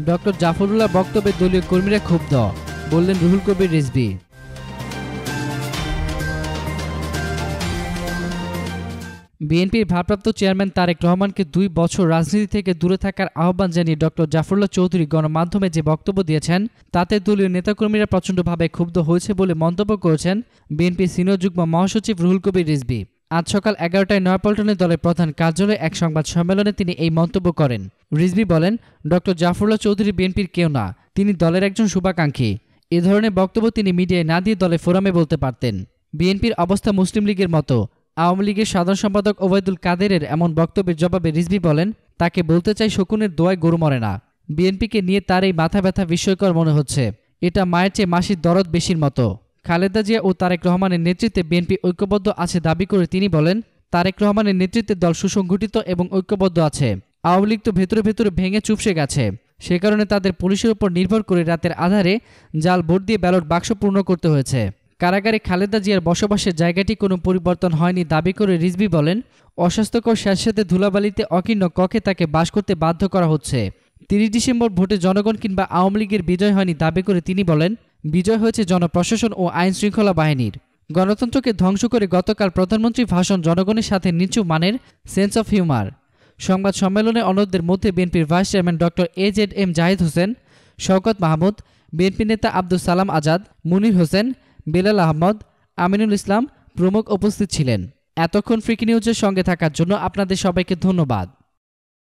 Doctor Zafrullah বক্তব্যে দলীয় কর্মীরা ক্ষুব্ধ, বললেন রুহুল কবির রিজভী। বিএনপির ভারপ্রাপ্ত চেয়ারম্যান তারেক রহমানকে 2 বছর রাজনীতি থেকে দূরে থাকার আহ্বান জানিয়ে ডক্টর জাফরুল্লাহ চৌধুরী গণমাধ্যমে যে বক্তব্য দিয়েছেন তাতে দলীয় নেতাকর্মীরা প্রচণ্ডভাবে ক্ষুব্ধ হয়েছে বলে মন্তব্য করেছেন বিএনপির সিনিয়র যুগ্ম মহাসচিব রুহুল কবির রিজভী। আজ সকাল 11টায় নয়াপল্টনে দলের প্রধান কার্যালয়ে এক সংবাদ সম্মেলনে তিনি এই মন্তব্য করেন। রিজভী বলেন, ডক্টর জাফরুল্লাহ চৌধুরী বিএনপির কেউ না, তিনি দলের একজন শুভাকাঙ্ক্ষী। এ ধরনের বক্তব্য তিনি মিডিয়ায় না দিয়ে দলের ফোরামে বলতে পারতেন। বিএনপির অবস্থা মুসলিম লীগের মতো। আওয়ামী লীগের সাধারণ সম্পাদক ওবায়দুল কাদেরের এমন বক্তব্যের জবাবে রিজভী বলেন, তাকে বলতে চাই শকুনের দোয়ায় গরু মরে না। বিএনপিকে নিয়ে তার এই মাথা ব্যথা বিস্ময়কর মনে হচ্ছে। এটা মায়ের চেয়ে মাসির দরদ বেশির মতো। খালেদা জিয়া ও তারেক রহমানের নেতৃত্বে বিএনপি ঐক্যবদ্ধ আছে দাবি করে তিনি বলেন, তারেক রহমানের নেতৃত্বে দল সুসংগঠিত এবং ঐক্যবদ্ধ আছে। আওয়ামী লীগ তো ভেতরে ভেতরে ভেঙে চুপসে গেছে। সে কারণে তাদের পুলিশের উপর নির্ভর করে রাতের আধারে জাল ভোট দিয়ে ব্যালট বাক্স পূর্ণ করতে হয়েছে। কারাগারে খালেদা জিয়ার বসবাসের জায়গাটি কোনো পরিবর্তন হয়নি দাবি করে রিজভী বলেন, অস্বাস্থ্যকর স্যাঁতসেঁতে ধুলাবালিতে অকীর্ণ কক্ষে তাকে বাস করতে বাধ্য করা হচ্ছে। 30 ডিসেম্বর ভোটে জনগণ কিংবা আওয়ামী লীগের বিজয় হয়নি দাবি করে তিনি বলেন, বিজয় হয়েছে জনপ্রশাসন ও আইন শৃঙ্খলা বাহিনীর। গণতন্ত্রকে ধ্বংস করে গতকাল প্রধানমন্ত্রীর ভাষণ জনগণের সাথে নিচু মানের সেন্স অফ হিউমার। সংবাদ সম্মেলনে অন্যদের মধ্যে বিএনপির vice chairman doctor A Z Zahid Hossain, Shawkat Mahmud, BNP নেতা আব্দুল সালাম আজাদ, মুনির হোসেন, বেলাল আহমদ, আমিনুল ইসলাম প্রমুখ উপস্থিত ছিলেন। এতক্ষণ ফ্রিকি নিউজের সঙ্গে থাকার জন্য আপনাদের সবাইকে ধন্যবাদ।